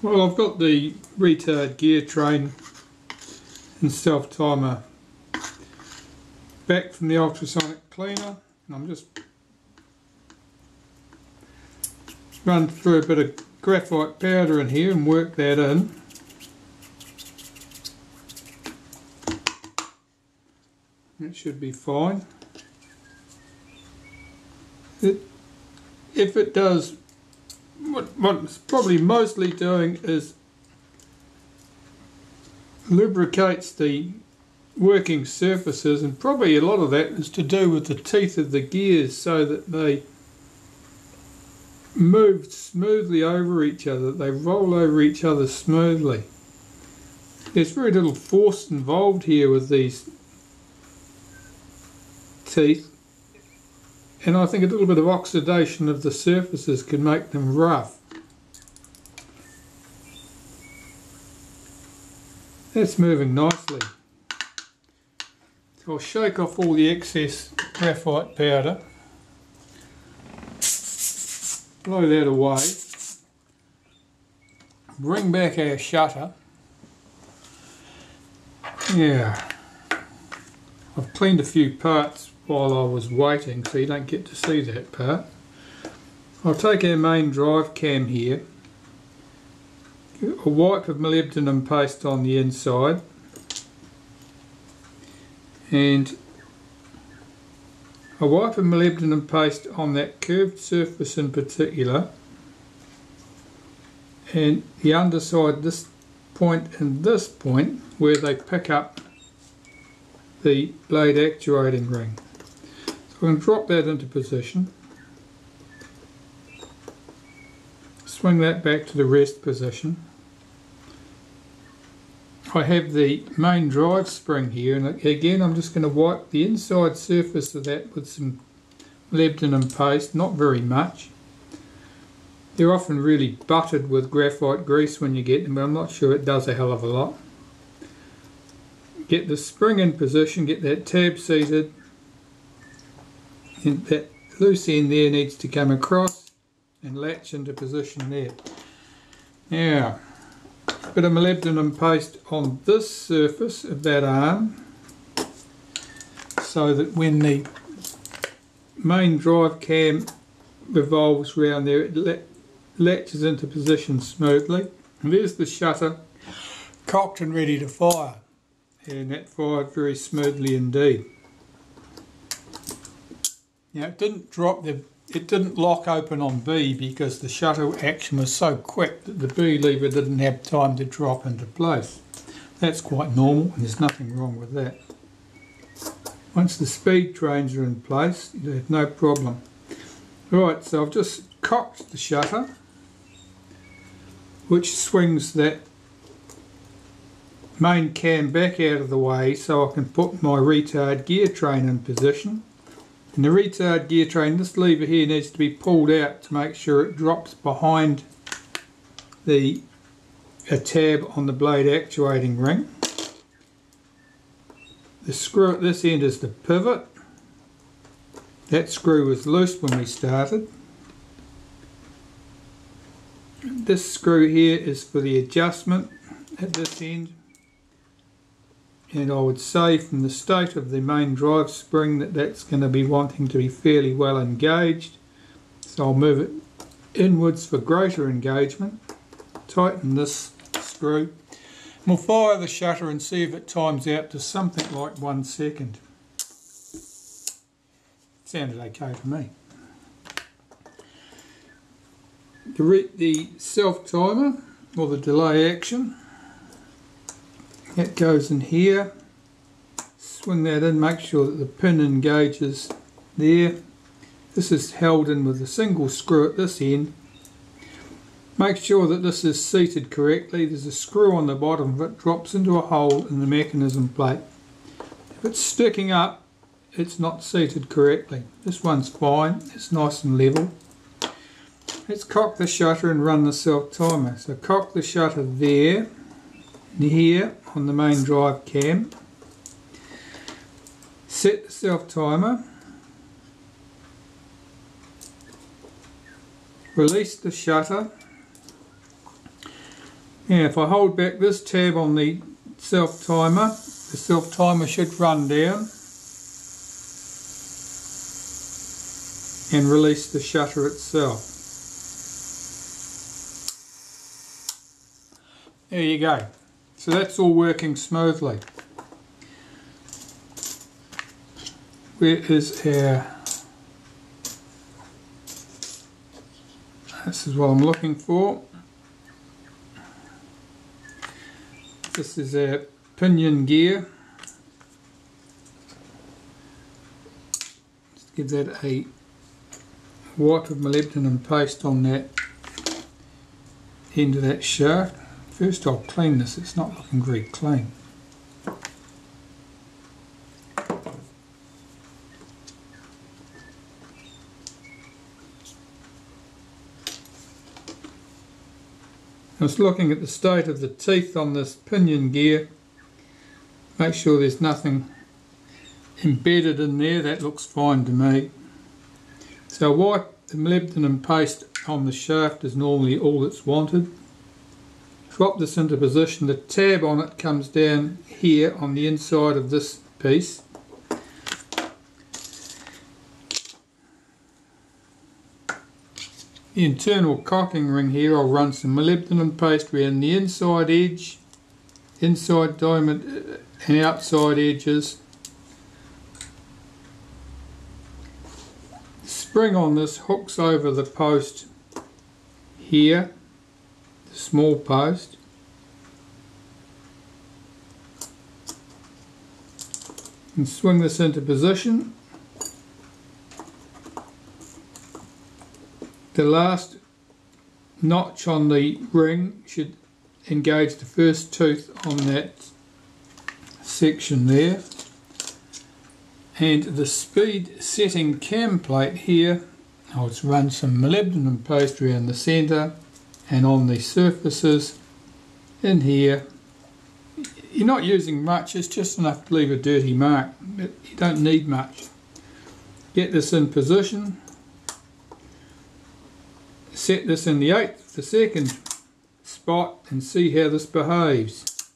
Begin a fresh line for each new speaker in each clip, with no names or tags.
Well, I've got the retard gear train and self-timer back from the ultrasonic cleaner, and I'm just run through a bit of graphite powder in here and work that in. That should be fine. If it does, what it's probably mostly doing is lubricates the working surfaces, and probably a lot of that is to do with the teeth of the gears so that they move smoothly over each other, they roll over each other smoothly. There's very little force involved here with these teeth, and I think a little bit of oxidation of the surfaces can make them rough. That's moving nicely. So I'll shake off all the excess graphite powder, blow that away, bring back our shutter. Yeah, I've cleaned a few parts while I was waiting, so you don't get to see that part. I'll take our main drive cam here, a wipe of molybdenum paste on the inside, and a wipe of molybdenum paste on that curved surface in particular, and the underside, this point and this point where they pick up the blade actuating ring. So I'm going to drop that into position, swing that back to the rest position. I have the main drive spring here, and again I'm just going to wipe the inside surface of that with some molybdenum paste, not very much. They're often really buttered with graphite grease when you get them, but I'm not sure it does a hell of a lot. Get the spring in position, get that tab seated, and that loose end there needs to come across and latch into position there. Now, a bit of molybdenum paste on this surface of that arm, so that when the main drive cam revolves round there, it latches into position smoothly. And there's the shutter cocked and ready to fire, and that fired very smoothly indeed. Now it didn't lock open on B because the shutter action was so quick that the B lever didn't have time to drop into place. That's quite normal, and there's nothing wrong with that. Once the speed trains are in place, you have no problem. Right, so I've just cocked the shutter, which swings that main cam back out of the way so I can put my retard gear train in position. And the retard gear train, this lever here needs to be pulled out to make sure it drops behind a tab on the blade actuating ring. The screw at this end is the pivot. That screw was loose when we started. This screw here is for the adjustment at this end. And I would say from the state of the main drive spring that that's going to be wanting to be fairly well engaged. So I'll move it inwards for greater engagement. Tighten this screw. And we'll fire the shutter and see if it times out to something like 1 second. Sounded okay for me. The self-timer, or the delay action, that goes in here. Swing that in, make sure that the pin engages there. This is held in with a single screw at this end. Make sure that this is seated correctly. There's a screw on the bottom of it, drops into a hole in the mechanism plate. If it's sticking up, it's not seated correctly. This one's fine, it's nice and level. Let's cock the shutter and run the self-timer. So cock the shutter there, and here on the main drive cam. Set the self-timer. Release the shutter. Now if I hold back this tab on the self-timer, the self-timer should run down and release the shutter itself. There you go. So that's all working smoothly. Where is our... This is what I'm looking for. This is our pinion gear. Just give that a wipe of molybdenum paste on that end of that shaft. First I'll clean this, it's not looking very clean. I was looking at the state of the teeth on this pinion gear. Make sure there's nothing embedded in there, that looks fine to me. So wipe the molybdenum paste on the shaft is normally all that's wanted. Drop this into position, the tab on it comes down here on the inside of this piece. The internal cocking ring here, I'll run some molybdenum paste around the inside edge, inside diamond and outside edges. The spring on this hooks over the post here, the small post. And swing this into position. The last notch on the ring should engage the first tooth on that section there. And the speed setting cam plate here, I'll just run some molybdenum paste around the centre and on the surfaces in here. You're not using much, it's just enough to leave a dirty mark. You don't need much. Get this in position. Set this in the second spot and see how this behaves.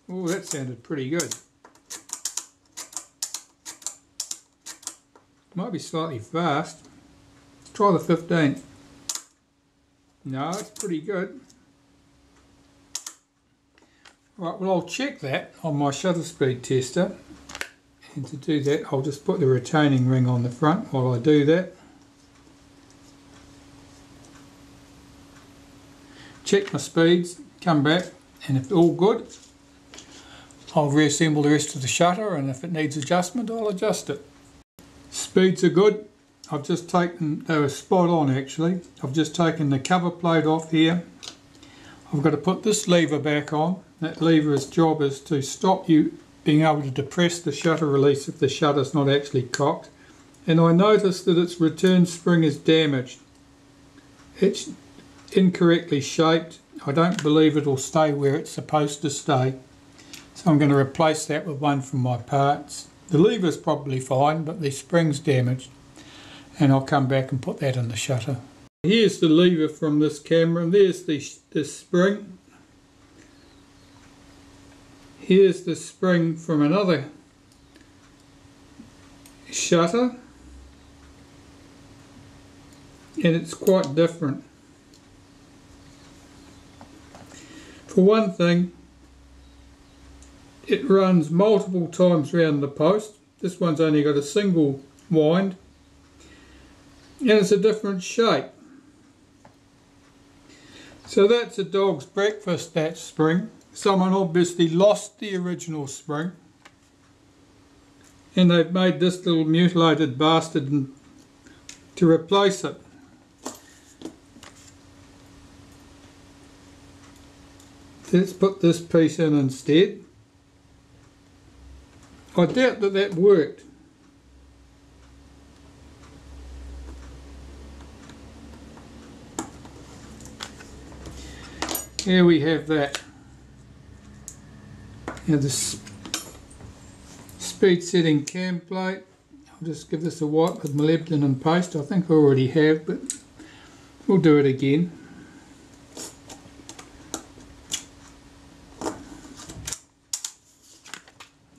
Oh, that sounded pretty good. Might be slightly fast. Let's try the 15th. No, it's pretty good. Right, well I'll check that on my shutter speed tester. And to do that I'll just put the retaining ring on the front while I do that. Check my speeds, come back, and if all good, I'll reassemble the rest of the shutter, and if it needs adjustment, I'll adjust it. Speeds are good. I've just taken, they were spot on actually. I've just taken the cover plate off here. I've got to put this lever back on. That lever's job is to stop you being able to depress the shutter release if the shutter's not actually cocked. And I noticed that its return spring is damaged. It's incorrectly shaped. I don't believe it'll stay where it's supposed to stay, so I'm going to replace that with one from my parts. The lever's probably fine, but the spring's damaged, and I'll come back and put that in the shutter. Here's the lever from this camera, and there's this spring. Here's the spring from another shutter, and it's quite different. For one thing, it runs multiple times around the post. This one's only got a single wind, and it's a different shape. So that's a dog's breakfast, that spring. Someone obviously lost the original spring, and they've made this little mutilated bastard to replace it. Let's put this piece in instead. I doubt that that worked. Here we have that. Now the speed setting cam plate. I'll just give this a wipe with molybdenum paste. I think I already have, but we'll do it again.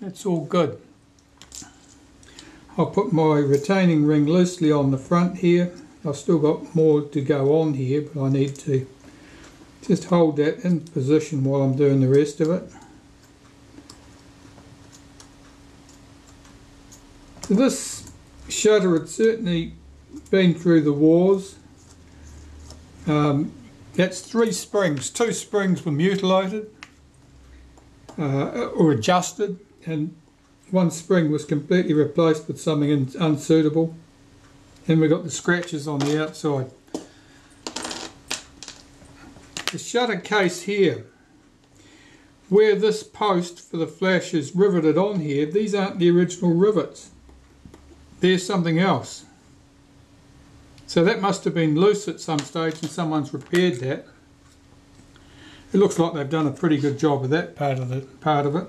That's all good. I'll put my retaining ring loosely on the front here. I've still got more to go on here, but I need to just hold that in position while I'm doing the rest of it. So this shutter had certainly been through the wars. That's 3 springs. 2 springs were mutilated or adjusted, and 1 spring was completely replaced with something unsuitable. And we got the scratches on the outside. The shutter case here, where this post for the flash is riveted on here, these aren't the original rivets. There's something else. So that must have been loose at some stage and someone's repaired that. It looks like they've done a pretty good job of that part of it.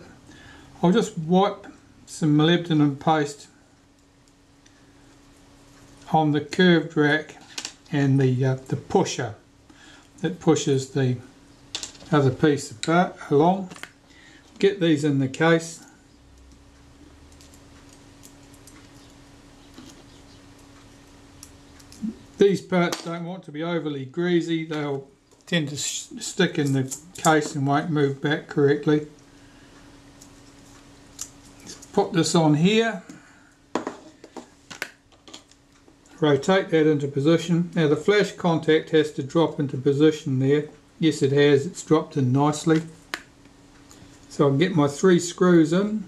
I'll just wipe some molybdenum paste on the curved rack and the pusher that pushes the other piece apart along. Get these in the case. These parts don't want to be overly greasy, they'll tend to stick in the case and won't move back correctly. Put this on here, rotate that into position. Now the flash contact has to drop into position there. Yes, it has, it's dropped in nicely. So I'll get my 3 screws in.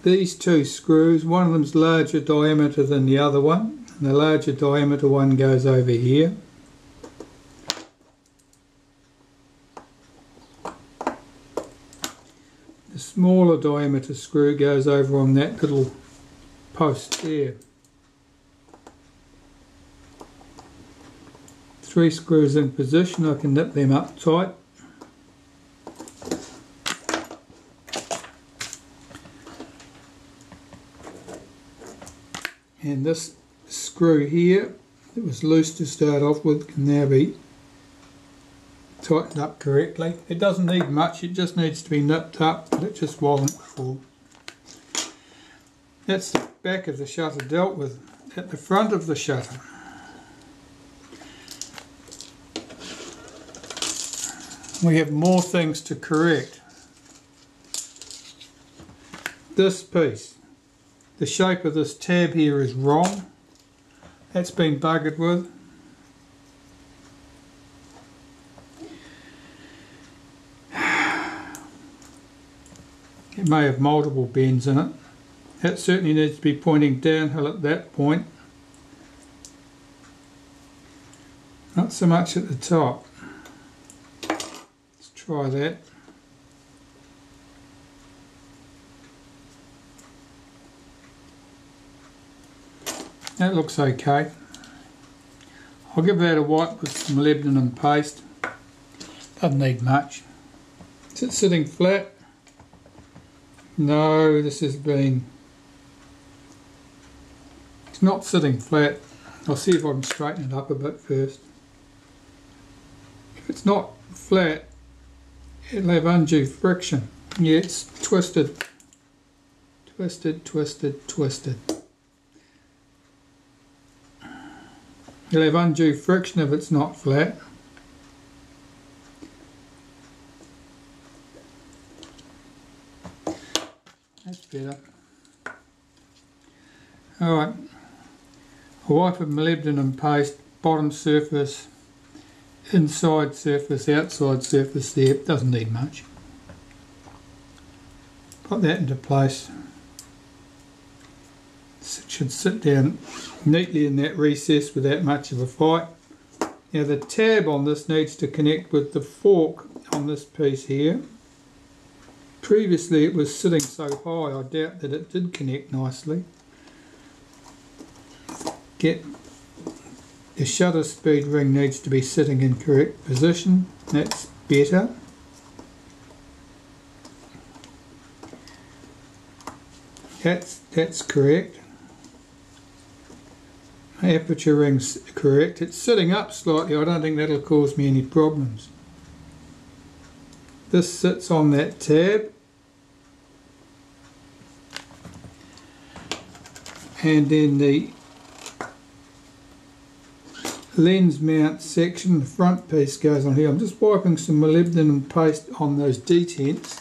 These 2 screws, one of them's larger diameter than the other one, and the larger diameter one goes over here. The smaller diameter screw goes over on that little post there. 3 screws in position, I can nip them up tight. And this screw here that was loose to start off with can now be tightened up correctly. It doesn't need much, it just needs to be nipped up, but it just wasn't before. That's the back of the shutter dealt with. At the front of the shutter, we have more things to correct. This piece, the shape of this tab here is wrong. That's been buggered with. It may have multiple bends in it. That certainly needs to be pointing downhill at that point. Not so much at the top. Let's try that. That looks okay. I'll give that a wipe with some molybdenum paste. Doesn't need much. Is it sitting flat? No, this has been... It's not sitting flat. I'll see if I can straighten it up a bit first. If it's not flat, it'll have undue friction. Yeah, it's twisted. Twisted, twisted, twisted. You'll have undue friction if it's not flat. That's better. Alright, a wipe of molybdenum paste, bottom surface, inside surface, outside surface there, doesn't need much. Put that into place. It should sit down neatly in that recess without much of a fight. Now the tab on this needs to connect with the fork on this piece here. Previously it was sitting so high, I doubt that it did connect nicely. Get the shutter speed ring needs to be sitting in correct position. That's better. That's correct. aperture ring's correct. It's sitting up slightly. I don't think that'll cause me any problems. This sits on that tab, and then the lens mount section, the front piece, goes on here. I'm just wiping some molybdenum paste on those detents.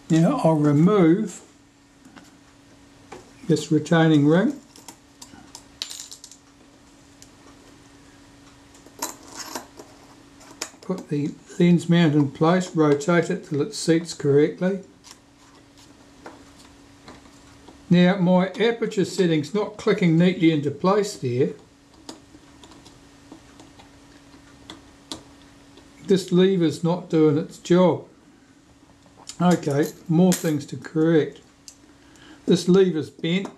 Now I'll remove this retaining ring. Put the lens mount in place, rotate it till it seats correctly. Now my aperture setting's not clicking neatly into place there. This lever's not doing its job. Okay, more things to correct. This lever's bent.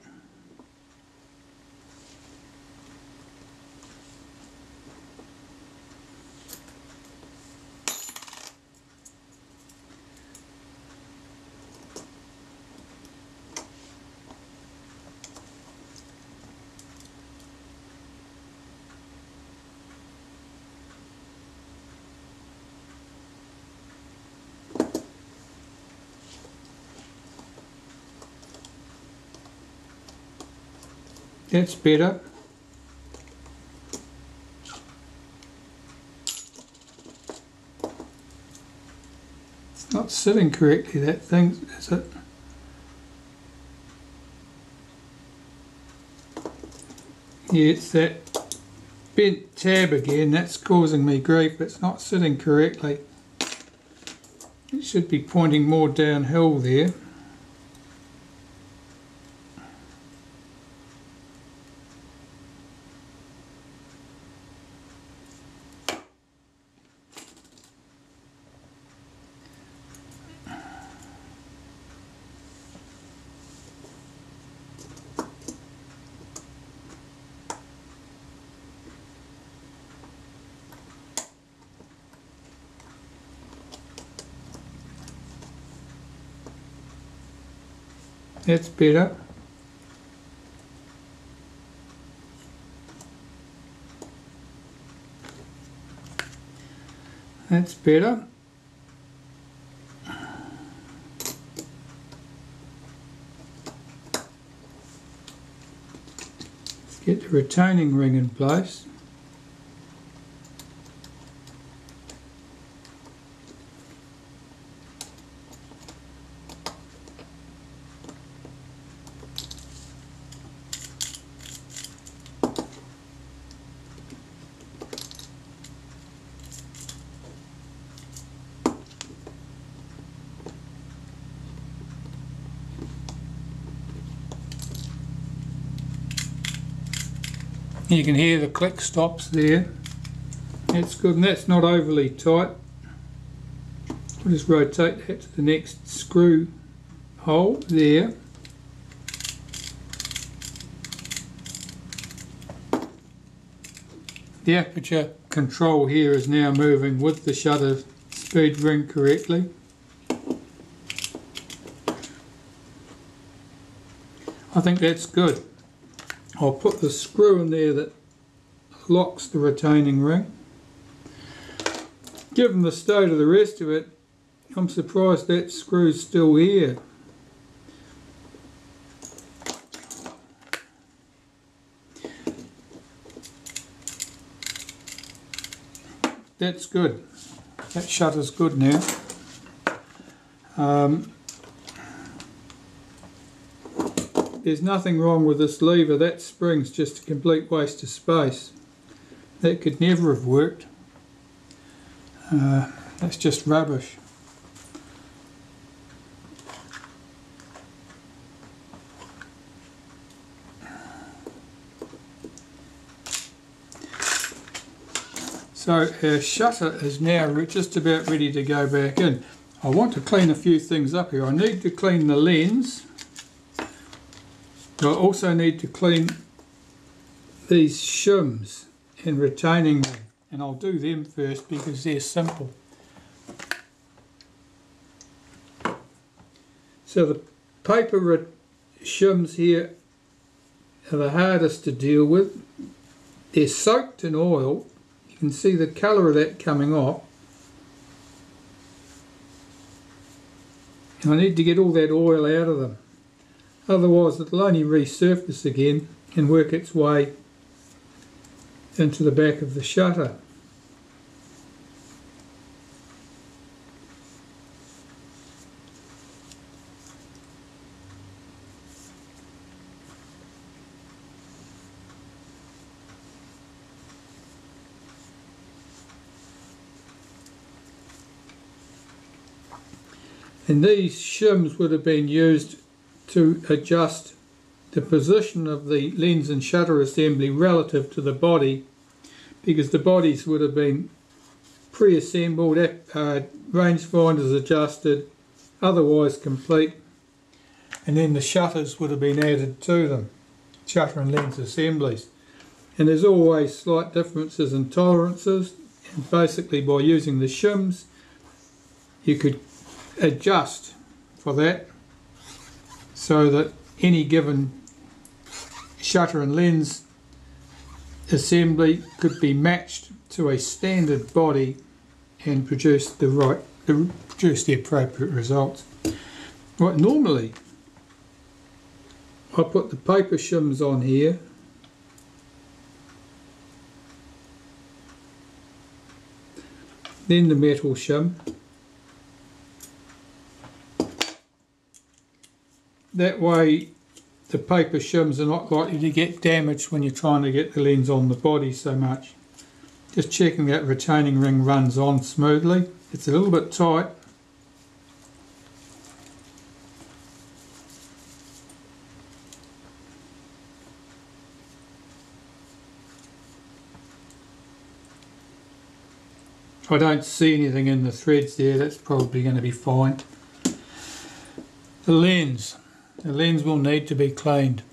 That's better. It's not sitting correctly, that thing, is it? Yeah, it's that bent tab again. That's causing me grief. It's not sitting correctly. It should be pointing more downhill there. That's better. That's better. Let's get the retaining ring in place. You can hear the click stops there. That's good, and that's not overly tight. I'll just rotate that to the next screw hole there. The aperture control here is now moving with the shutter speed ring correctly. I think that's good. I'll put the screw in there that locks the retaining ring. Given the state of the rest of it, I'm surprised that screw's still here. That's good. That shutter's good now. There's nothing wrong with this lever. That spring's just a complete waste of space. That could never have worked. That's just rubbish. So our shutter is now just about ready to go back in. I want to clean a few things up here. I need to clean the lens. I also need to clean these shims and retaining ring, and I'll do them first because they're simple. So the paper shims here are the hardest to deal with. They're soaked in oil. You can see the colour of that coming off. And I need to get all that oil out of them. Otherwise it'll only resurface again and work its way into the back of the shutter. And these shims would have been used to adjust the position of the lens and shutter assembly relative to the body, because the bodies would have been pre-assembled, rangefinders adjusted, otherwise complete, and then the shutters would have been added to them, shutter and lens assemblies. And there's always slight differences in tolerances, and basically by using the shims you could adjust for that so that any given shutter and lens assembly could be matched to a standard body and produce the appropriate results. Right, normally I put the paper shims on here, then the metal shim. That way the paper shims are not likely to get damaged when you're trying to get the lens on the body so much. Just checking that retaining ring runs on smoothly. It's a little bit tight. I don't see anything in the threads there, that's probably going to be fine. The lens will need to be cleaned.